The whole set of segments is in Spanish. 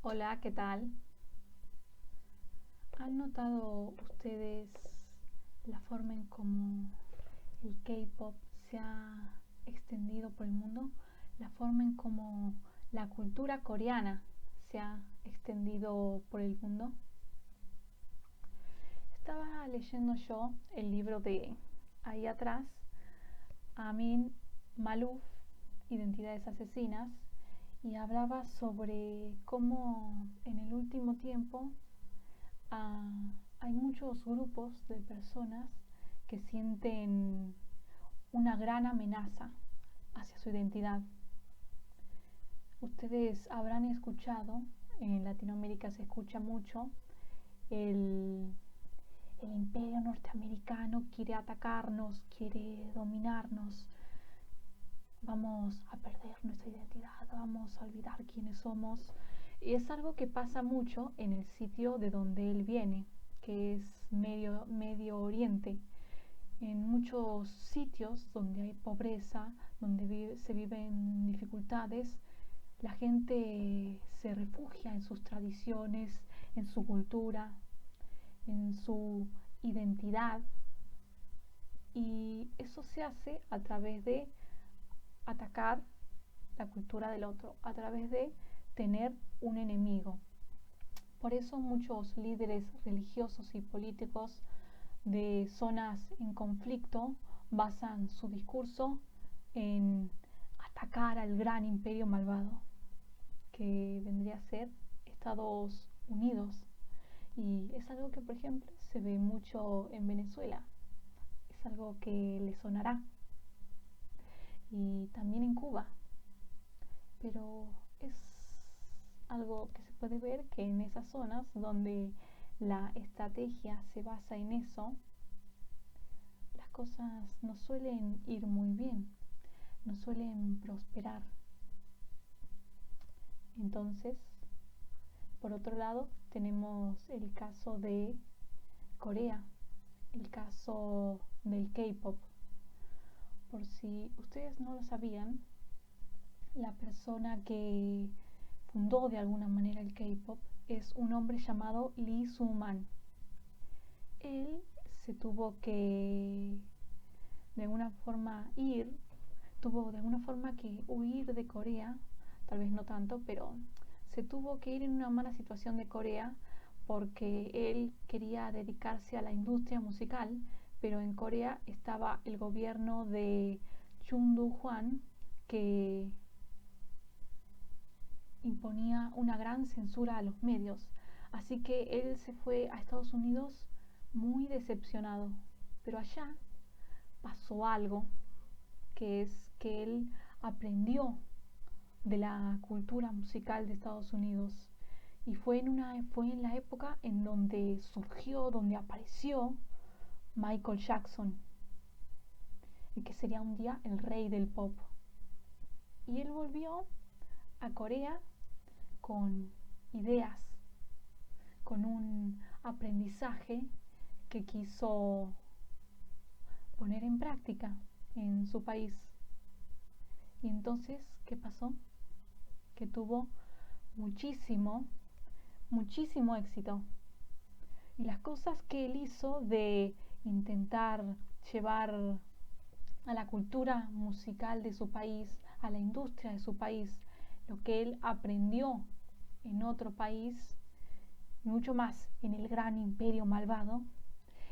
Hola, ¿qué tal? ¿Han notado ustedes la forma en cómo el K-pop se ha extendido por el mundo? La forma en cómo la cultura coreana se ha extendido por el mundo. Estaba leyendo yo el libro de ahí atrás, Amin Malouf, Identidades Asesinas, y hablaba sobre cómo en el último tiempo ah, hay muchos grupos de personas que sienten una gran amenaza hacia su identidad. Ustedes habrán escuchado, en Latinoamérica se escucha mucho, el, el imperio norteamericano quiere atacarnos, quiere dominarnos, vamos a perder nuestra identidad, vamos a olvidar quiénes somos. Y es algo que pasa mucho en el sitio de donde él viene, que es Medio Oriente. En muchos sitios donde hay pobreza, donde se viven dificultades, la gente se refugia en sus tradiciones, en su cultura, en su identidad, y eso se hace a través de atacar la cultura del otro, a través de tener un enemigo. Por eso muchos líderes religiosos y políticos de zonas en conflicto basan su discurso en atacar al gran imperio malvado que vendría a ser Estados Unidos. Y es algo que, por ejemplo, se ve mucho en Venezuela. Es algo que le sonará. Y también en Cuba. Pero es algo que se puede ver que en esas zonas donde la estrategia se basa en eso, las cosas no suelen ir muy bien, no suelen prosperar. Entonces, por otro lado, tenemos el caso de Corea, el caso del K-pop. Por si ustedes no lo sabían, la persona que fundó de alguna manera el K-pop es un hombre llamado Lee Soo-man. Él se tuvo que de alguna forma tuvo de alguna forma que huir de Corea, tal vez no tanto, pero se tuvo que ir en una mala situación de Corea porque él quería dedicarse a la industria musical, pero en Corea estaba el gobierno de Chung Do-hwan que imponía una gran censura a los medios. Así que él se fue a Estados Unidos muy decepcionado. Pero allá pasó algo, que es que él aprendió de la cultura musical de Estados Unidos. Y fue en la época en donde surgió, donde apareció Michael Jackson, el que sería un día el rey del pop. Y él volvió a Corea con ideas, con un aprendizaje que quiso poner en práctica en su país. Y entonces, ¿qué pasó? Que tuvo muchísimo, muchísimo éxito. Y las cosas que él hizo de intentar llevar a la cultura musical de su país, a la industria de su país, lo que él aprendió en otro país, mucho más en el gran imperio malvado,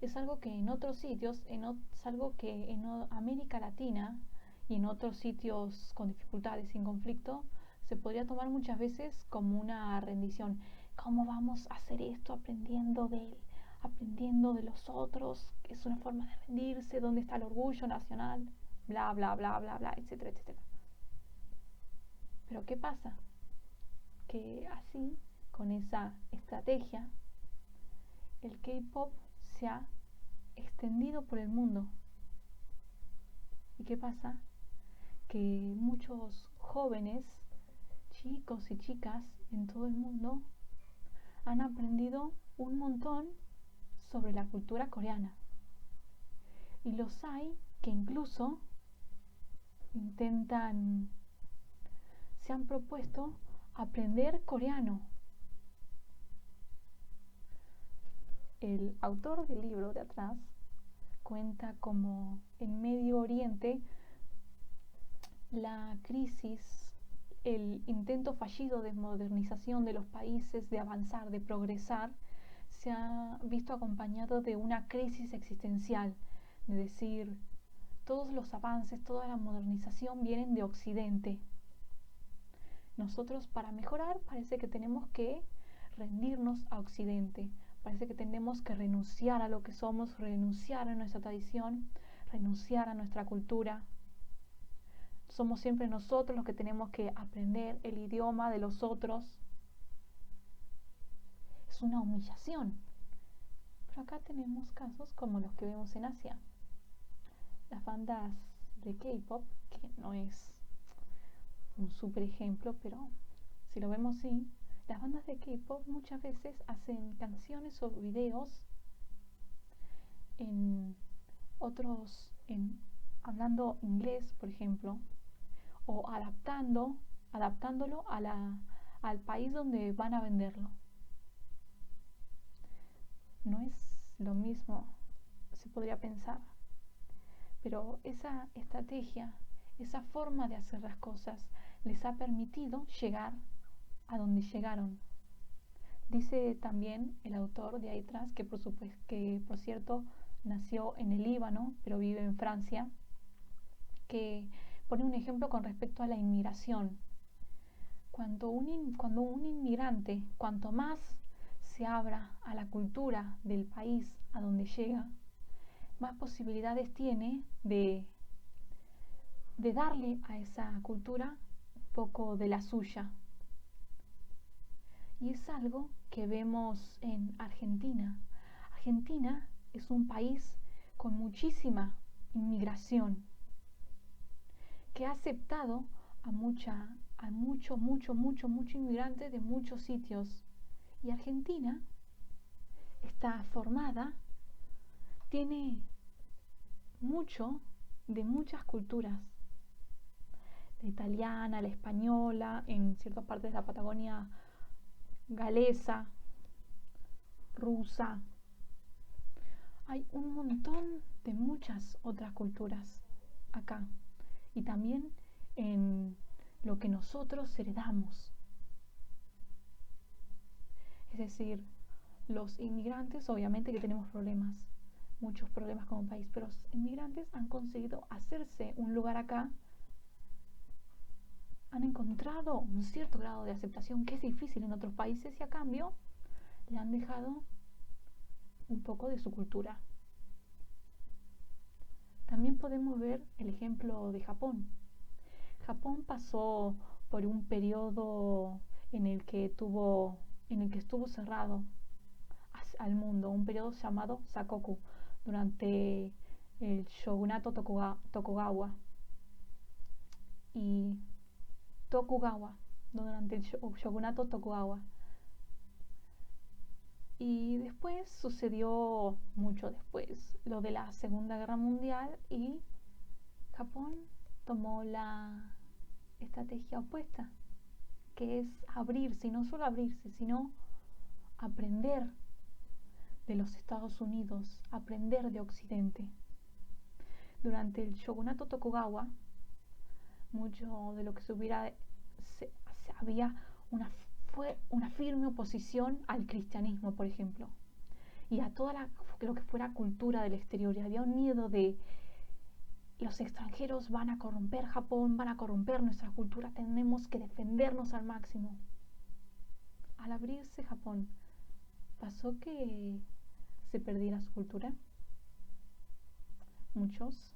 es algo que en otros sitios, es algo que en América Latina y en otros sitios con dificultades, sin conflicto, se podría tomar muchas veces como una rendición. ¿Cómo vamos a hacer esto aprendiendo de él, aprendiendo de los otros? Es una forma de rendirse, ¿dónde está el orgullo nacional? Bla, bla, bla, bla, bla, etcétera, etcétera. Pero ¿qué pasa? Que así, con esa estrategia, el K-pop se ha extendido por el mundo. ¿Y qué pasa? Que muchos jóvenes, chicos y chicas en todo el mundo, han aprendido un montón sobre la cultura coreana. Y los hay que incluso intentan, se han propuesto aprender coreano el autor del libro de atrás cuenta como en Medio Oriente la crisis, el intento fallido de modernización de los países, de avanzar, de progresar, se ha visto acompañado de una crisis existencial, de decir, todos los avances, toda la modernización vienen de Occidente. Nosotros para mejorar parece que tenemos que rendirnos a Occidente, parece que tenemos que renunciar a lo que somos, renunciar a nuestra tradición, renunciar a nuestra cultura. Somos siempre nosotros los que tenemos que aprender el idioma de los otros. Es una humillación. Pero acá tenemos casos como los que vemos en Asia. Las bandas de K-pop, que no es un super ejemplo, pero si lo vemos así, las bandas de K-pop muchas veces hacen canciones o videos en otros, hablando inglés, por ejemplo, o adaptándolo al país donde van a venderlo. No es lo mismo, se podría pensar, pero esa estrategia, esa forma de hacer las cosas les ha permitido llegar a donde llegaron. Dice también el autor de ahí atrás, que por cierto nació en el Líbano, pero vive en Francia, que pone un ejemplo con respecto a la inmigración. Cuando un inmigrante, cuanto más se abra a la cultura del país a donde llega, más posibilidades tiene de darle a esa cultura un poco de la suya. Y es algo que vemos en Argentina. Argentina es un país con muchísima inmigración, que ha aceptado a mucho inmigrante de muchos sitios. Y Argentina está formada, tiene mucho de muchas culturas, la italiana, la española, en ciertas partes de la Patagonia galesa, rusa. Hay un montón de muchas otras culturas acá, y también en lo que nosotros heredamos. Es decir, los inmigrantes, obviamente que tenemos problemas, muchos problemas como país, pero los inmigrantes han conseguido hacerse un lugar acá, han encontrado un cierto grado de aceptación que es difícil en otros países, y a cambio le han dejado un poco de su cultura. También podemos ver el ejemplo de Japón. Japón pasó por un periodo en el que estuvo cerrado al mundo, un periodo llamado Sakoku, durante el shogunato Tokugawa y durante el shogunato Tokugawa. Y después sucedió, mucho después, lo de la Segunda Guerra Mundial, y Japón tomó la estrategia opuesta, que es abrirse, y no solo abrirse, sino aprender de los Estados Unidos, aprender de Occidente. Durante el shogunato Tokugawa, mucho de lo que había fue una firme oposición al cristianismo, por ejemplo, y a toda lo que fuera cultura del exterior. Y había un miedo de: los extranjeros van a corromper Japón, van a corromper nuestra cultura, tenemos que defendernos al máximo. Al abrirse Japón, pasó que se perdiera su cultura. Muchos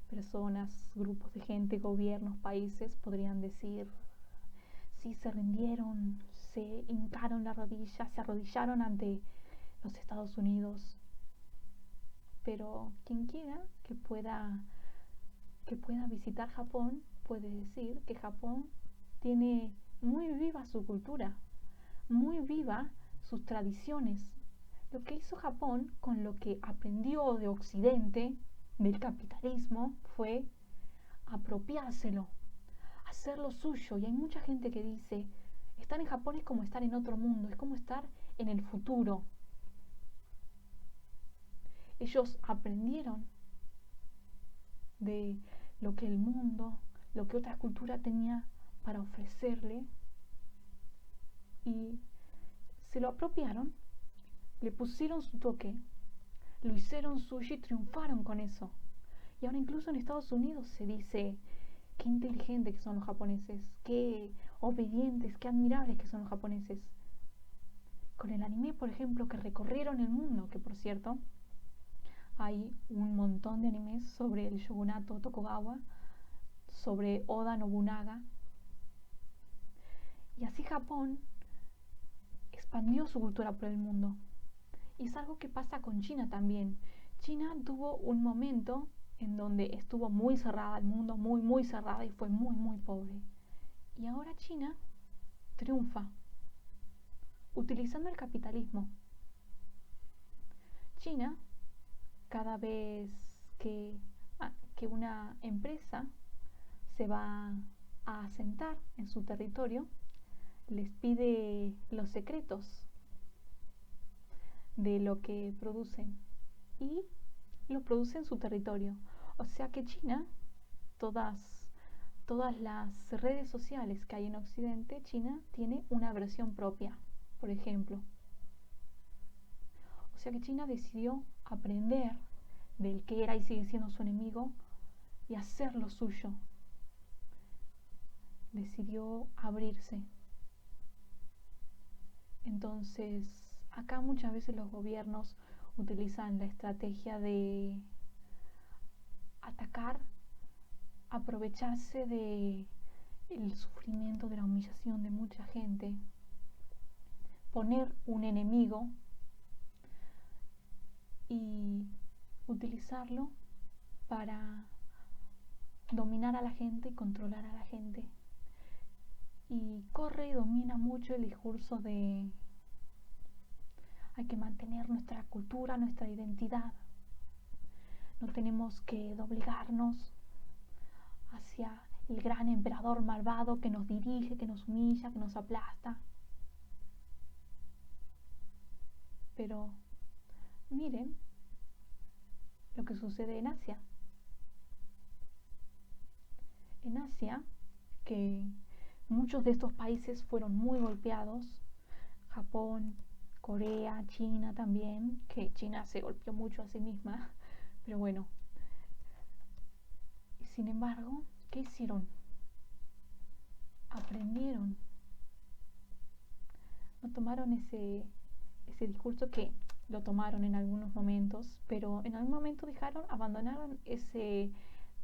personas, grupos de gente, gobiernos, países podrían decir: sí, se rindieron, se hincaron la rodilla, se arrodillaron ante los Estados Unidos. Pero quien quiera que pueda visitar Japón puede decir que Japón tiene muy viva su cultura, muy viva sus tradiciones. Lo que hizo Japón con lo que aprendió de Occidente, del capitalismo, fue apropiárselo, hacerlo suyo. Y hay mucha gente que dice: estar en Japón es como estar en otro mundo, es como estar en el futuro. Ellos aprendieron de lo que el mundo, lo que otra cultura tenía para ofrecerle y se lo apropiaron, le pusieron su toque, lo hicieron suyo y triunfaron con eso. Y ahora incluso en Estados Unidos se dice qué inteligentes que son los japoneses, qué obedientes, qué admirables que son los japoneses. Con el anime, por ejemplo, que recorrieron el mundo, que por cierto, hay un montón de animes sobre el shogunato Tokugawa, sobre Oda Nobunaga. Y así Japón expandió su cultura por el mundo. Y es algo que pasa con China también. China tuvo un momento en donde estuvo muy cerrada, el mundo muy cerrada y fue muy pobre. Y ahora China triunfa utilizando el capitalismo. China, cada vez que una empresa se va a asentar en su territorio, les pide los secretos de lo que producen y lo produce en su territorio. O sea que China, todas las redes sociales que hay en Occidente, China tiene una versión propia, por ejemplo. O sea que China decidió aprender del que era y sigue siendo su enemigo y hacer lo suyo. Decidió abrirse. Entonces, acá muchas veces los gobiernos utilizan la estrategia de atacar, aprovecharse de el sufrimiento, de la humillación de mucha gente, poner un enemigo y utilizarlo para dominar a la gente y controlar a la gente. Y corre y domina mucho el discurso de hay que mantener nuestra cultura, nuestra identidad. No tenemos que doblegarnos hacia el gran emperador malvado que nos dirige, que nos humilla, que nos aplasta. Pero miren lo que sucede en Asia. En Asia, que muchos de estos países fueron muy golpeados, Japón, Corea, China también, que China se golpeó mucho a sí misma, pero bueno. Sin embargo, ¿qué hicieron? Aprendieron. No tomaron ese discurso que lo tomaron en algunos momentos, pero en algún momento abandonaron ese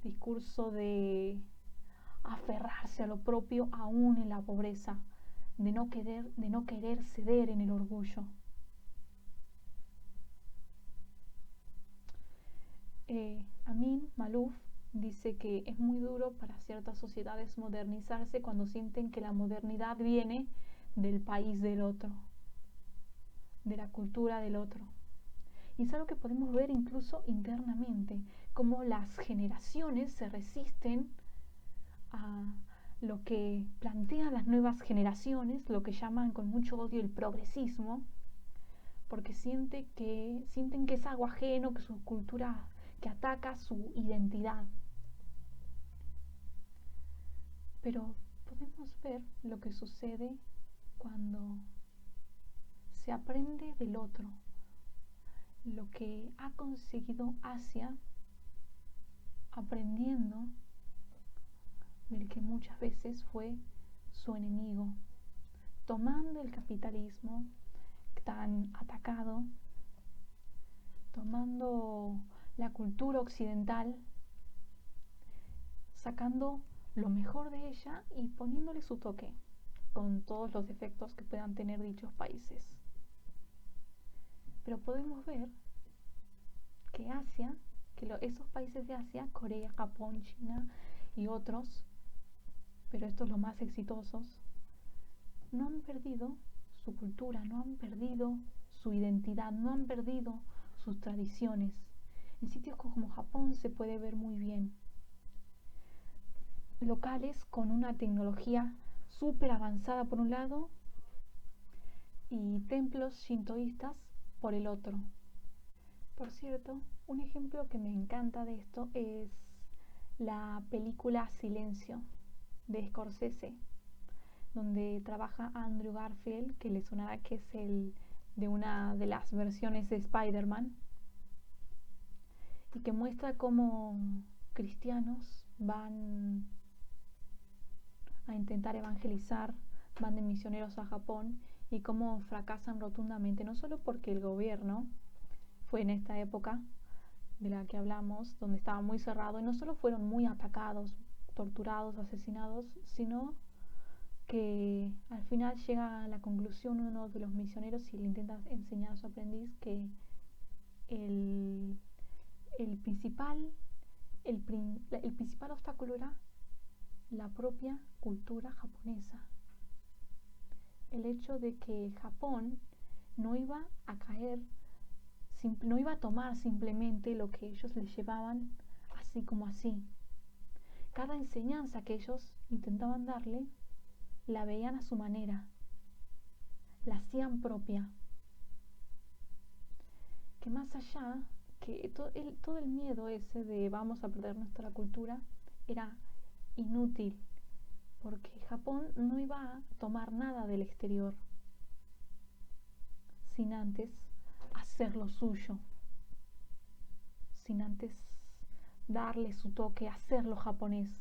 discurso de aferrarse a lo propio aún en la pobreza, de no querer ceder en el orgullo. Amin Malouf dice que es muy duro para ciertas sociedades modernizarse cuando sienten que la modernidad viene del país del otro, de la cultura del otro. Y es algo que podemos ver incluso internamente, cómo las generaciones se resisten a lo que plantean las nuevas generaciones, lo que llaman con mucho odio el progresismo, porque sienten que es algo ajeno, que su cultura, que ataca su identidad. Pero podemos ver lo que sucede cuando se aprende del otro, lo que ha conseguido Asia aprendiendo del que muchas veces fue su enemigo, tomando el capitalismo tan atacado, tomando la cultura occidental, sacando lo mejor de ella y poniéndole su toque, con todos los defectos que puedan tener dichos países. Pero podemos ver que Asia, esos países de Asia, Corea, Japón, China y otros, pero estos los más exitosos, no han perdido su cultura, no han perdido su identidad, no han perdido sus tradiciones. En sitios como Japón se puede ver muy bien. Locales con una tecnología súper avanzada por un lado y templos shintoístas por el otro. Por cierto, un ejemplo que me encanta de esto es la película Silencio de Scorsese, donde trabaja Andrew Garfield, que le sonará que es el de una de las versiones de Spider-Man, y que muestra cómo cristianos van a intentar evangelizar, van de misioneros a Japón y cómo fracasan rotundamente, no solo porque el gobierno fue en esta época de la que hablamos, donde estaba muy cerrado, y no solo fueron muy atacados, torturados, asesinados, sino que al final llega a la conclusión uno de los misioneros y le intenta enseñar a su aprendiz que el, el principal, el principal obstáculo era la propia cultura japonesa. El hecho de que Japón no iba a caer, no iba a tomar simplemente lo que ellos les llevaban así como así. Cada enseñanza que ellos intentaban darle, la veían a su manera, la hacían propia. Que más allá, que todo el miedo ese de vamos a perder nuestra cultura era inútil, porque Japón no iba a tomar nada del exterior sin antes hacer lo suyo, sin antes darle su toque, hacerlo japonés.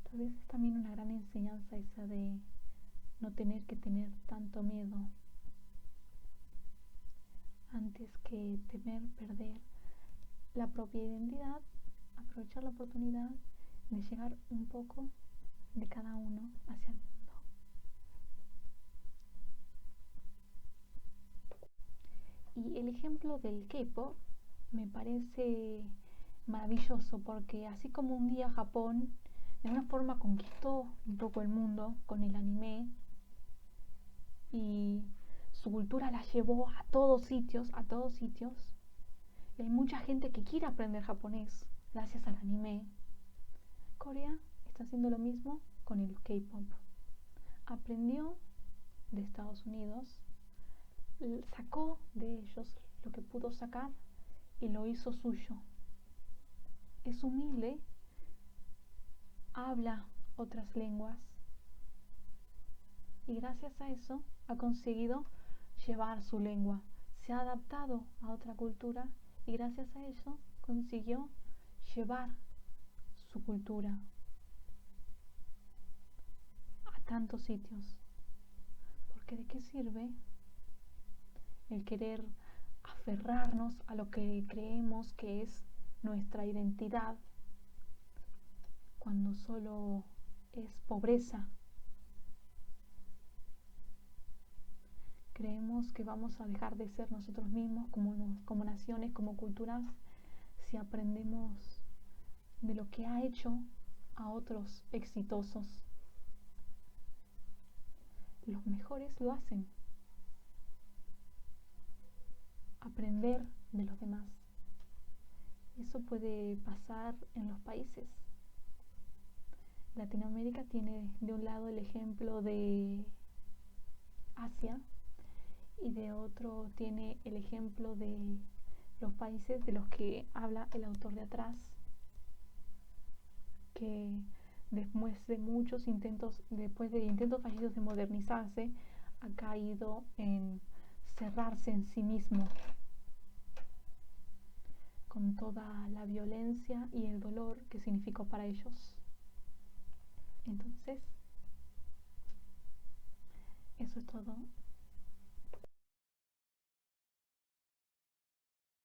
Tal vez es también una gran enseñanza esa de no tener que tener tanto miedo antes que temer perder la propia identidad, aprovechar la oportunidad de llegar un poco de cada uno hacia el mundo. Y el ejemplo del K-pop me parece maravilloso porque así como un día Japón de una forma conquistó un poco el mundo con el anime y su cultura la llevó a todos sitios, y hay mucha gente que quiere aprender japonés gracias al anime. Corea está haciendo lo mismo con el K-pop. Aprendió de Estados Unidos, sacó de ellos lo que pudo sacar y lo hizo suyo. Es humilde, habla otras lenguas y gracias a eso ha conseguido llevar su lengua. Se ha adaptado a otra cultura y gracias a eso consiguió llevar su cultura a tantos sitios. Porque ¿de qué sirve el querer aferrarnos a lo que creemos que es nuestra identidad cuando solo es pobreza? Creemos que vamos a dejar de ser nosotros mismos como naciones, como culturas, si aprendemos de lo que ha hecho a otros exitosos. Los mejores lo hacen. Aprender de los demás. Eso puede pasar en los países. Latinoamérica tiene de un lado el ejemplo de Asia y de otro tiene el ejemplo de los países de los que habla el autor de atrás, que después de muchos intentos, después de intentos fallidos de modernizarse, ha caído en cerrarse en sí mismo, con toda la violencia y el dolor que significó para ellos. Entonces, eso es todo